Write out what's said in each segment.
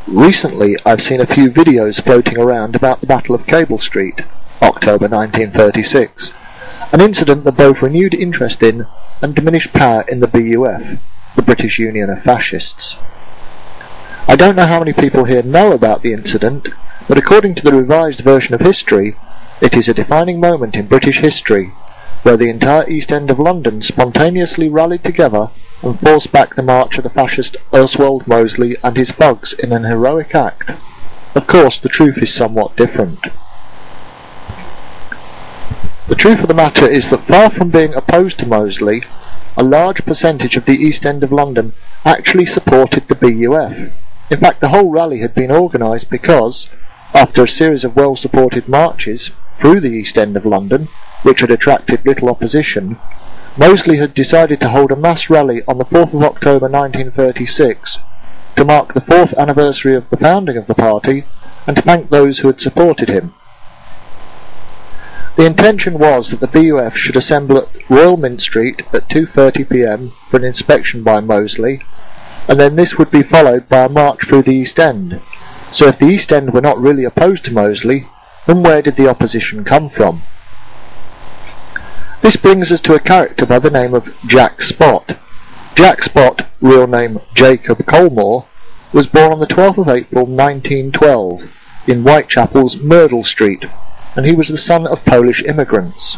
Recently, I've seen a few videos floating around about the Battle of Cable Street, October 1936, an incident that both renewed interest in and diminished power in the BUF, the British Union of Fascists. I don't know how many people here know about the incident, but according to the revised version of history, it is a defining moment in British history, where the entire East End of London spontaneously rallied together and forced back the march of the fascist Oswald, Mosely and his thugs in an heroic act. Of course, the truth is somewhat different. The truth of the matter is that far from being opposed to Mosely, a large percentage of the East End of London actually supported the BUF. In fact, the whole rally had been organised because, after a series of well-supported marches through the East End of London, which had attracted little opposition, Mosely had decided to hold a mass rally on the 4th of October 1936 to mark the 4th anniversary of the founding of the party and to thank those who had supported him. The intention was that the BUF should assemble at Royal Mint Street at 2:30 p.m. for an inspection by Mosely, and then this would be followed by a march through the East End. So if the East End were not really opposed to Mosely, then where did the opposition come from? This brings us to a character by the name of Jack Spot. Jack Spot, real name Jacob Colmore, was born on the 12th of April 1912 in Whitechapel's Myrtle Street, and he was the son of Polish immigrants.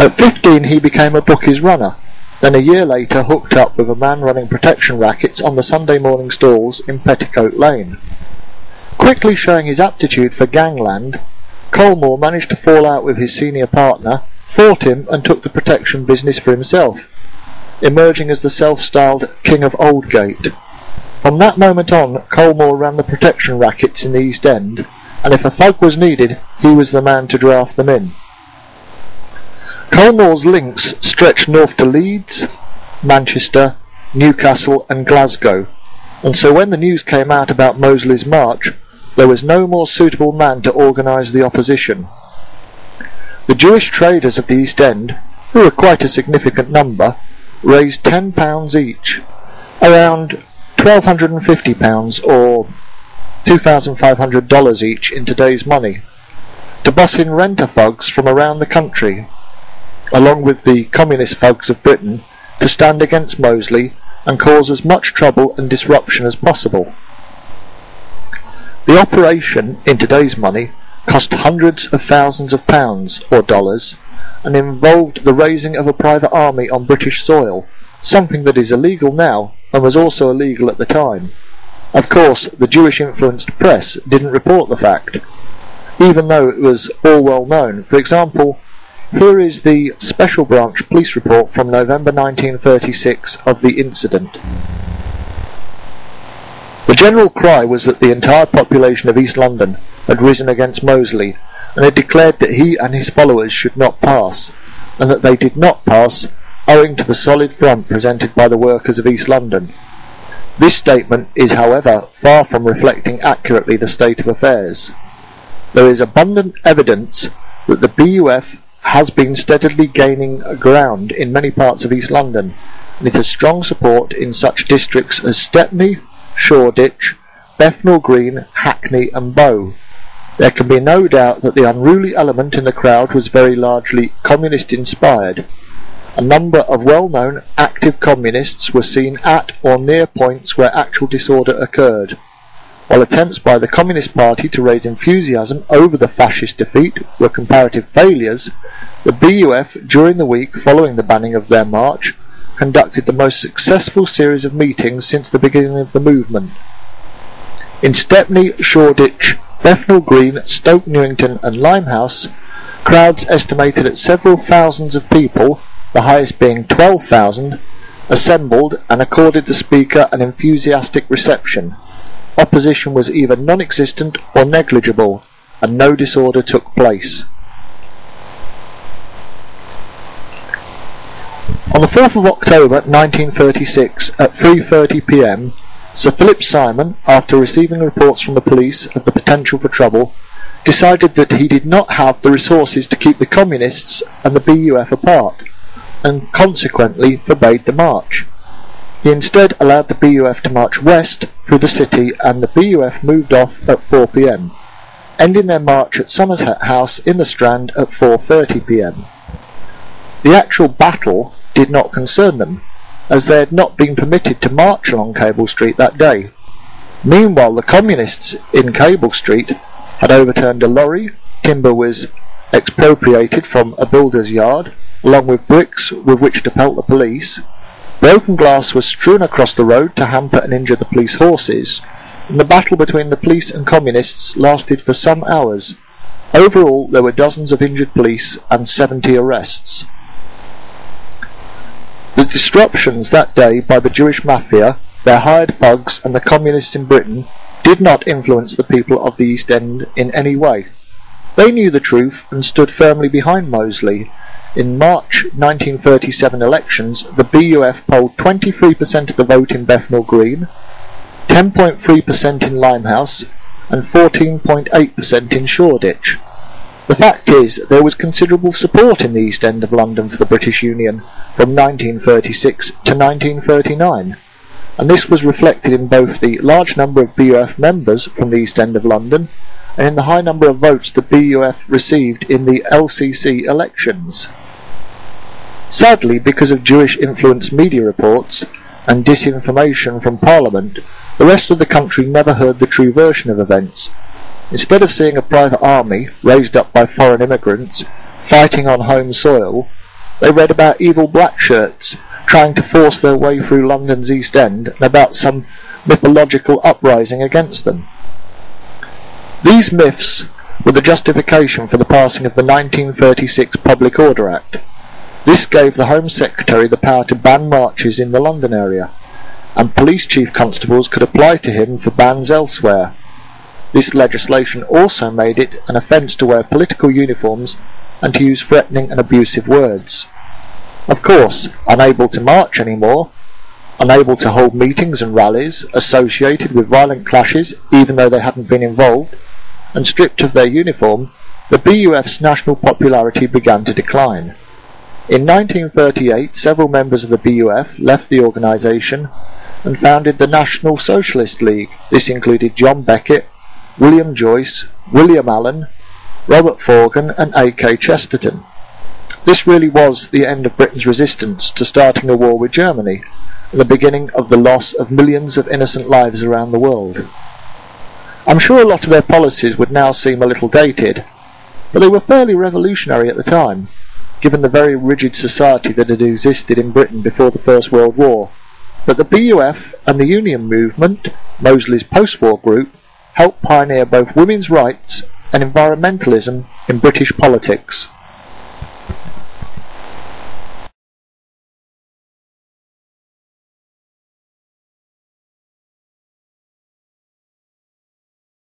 At 15 he became a bookies runner, then a year later hooked up with a man running protection rackets on the Sunday morning stalls in Petticoat Lane. Quickly showing his aptitude for gangland, Colmore managed to fall out with his senior partner, fought him and took the protection business for himself, emerging as the self-styled King of Oldgate. From that moment on, Colmore ran the protection rackets in the East End, and if a thug was needed, he was the man to draft them in. Colmore's links stretched north to Leeds, Manchester, Newcastle and Glasgow, and so when the news came out about Mosely's march, there was no more suitable man to organise the opposition. The Jewish traders of the East End, who were quite a significant number, raised £10 each, around £1,250 or $2,500 each in today's money, to bus in renter thugs from around the country, along with the communist thugs of Britain, to stand against Mosely and cause as much trouble and disruption as possible. The operation, in today's money, cost hundreds of thousands of pounds or dollars, and involved the raising of a private army on British soil, something that is illegal now and was also illegal at the time. Of course, the Jewish-influenced press didn't report the fact, even though it was all well known. For example, here is the Special Branch Police report from November 1936 of the incident. The general cry was that the entire population of East London had risen against Mosely, and had declared that he and his followers should not pass, and that they did not pass owing to the solid front presented by the workers of East London. This statement is, however, far from reflecting accurately the state of affairs. There is abundant evidence that the BUF has been steadily gaining ground in many parts of East London, and it has strong support in such districts as Stepney, Shoreditch, Bethnal Green, Hackney and Bow. There can be no doubt that the unruly element in the crowd was very largely communist-inspired. A number of well-known active communists were seen at or near points where actual disorder occurred. While attempts by the Communist Party to raise enthusiasm over the fascist defeat were comparative failures, the BUF, during the week following the banning of their march, conducted the most successful series of meetings since the beginning of the movement. In Stepney, Shoreditch, Bethnal Green, Stoke Newington and Limehouse, crowds estimated at several thousands of people, the highest being 12,000, assembled and accorded the speaker an enthusiastic reception. Opposition was either non-existent or negligible, and no disorder took place. On the 4th of October 1936, at 3:30 p.m, Sir Philip Simon, after receiving reports from the police of the potential for trouble, decided that he did not have the resources to keep the Communists and the BUF apart, and consequently forbade the march. He instead allowed the BUF to march west through the city, and the BUF moved off at 4 p.m, ending their march at Somerset House in the Strand at 4:30 p.m. The actual battle did not concern them, as they had not been permitted to march along Cable Street that day. Meanwhile, the communists in Cable Street had overturned a lorry, timber was expropriated from a builder's yard, along with bricks with which to pelt the police. Broken glass was strewn across the road to hamper and injure the police horses, and the battle between the police and communists lasted for some hours. Overall, there were dozens of injured police and 70 arrests. The disruptions that day by the Jewish mafia, their hired thugs, and the communists in Britain did not influence the people of the East End in any way. They knew the truth and stood firmly behind Mosely. In March 1937 elections, the BUF polled 23% of the vote in Bethnal Green, 10.3% in Limehouse, and 14.8% in Shoreditch. The fact is, there was considerable support in the East End of London for the British Union from 1936 to 1939, and this was reflected in both the large number of BUF members from the East End of London and in the high number of votes the BUF received in the LCC elections. Sadly, because of Jewish-influenced media reports and disinformation from Parliament, the rest of the country never heard the true version of events. Instead of seeing a private army, raised up by foreign immigrants, fighting on home soil, they read about evil black shirts trying to force their way through London's East End and about some mythological uprising against them. These myths were the justification for the passing of the 1936 Public Order Act. This gave the Home Secretary the power to ban marches in the London area, and police chief constables could apply to him for bans elsewhere. This legislation also made it an offence to wear political uniforms and to use threatening and abusive words. Of course, unable to march anymore, unable to hold meetings and rallies associated with violent clashes even though they hadn't been involved, and stripped of their uniform, the BUF's national popularity began to decline. In 1938, several members of the BUF left the organisation and founded the National Socialist League. This included John Beckett, William Joyce, William Allen, Robert Forgan and A.K. Chesterton. This really was the end of Britain's resistance to starting a war with Germany, and the beginning of the loss of millions of innocent lives around the world. I'm sure a lot of their policies would now seem a little dated, but they were fairly revolutionary at the time, given the very rigid society that had existed in Britain before the First World War. But the BUF and the Union Movement, Mosley's post-war group, helped pioneer both women's rights and environmentalism in British politics.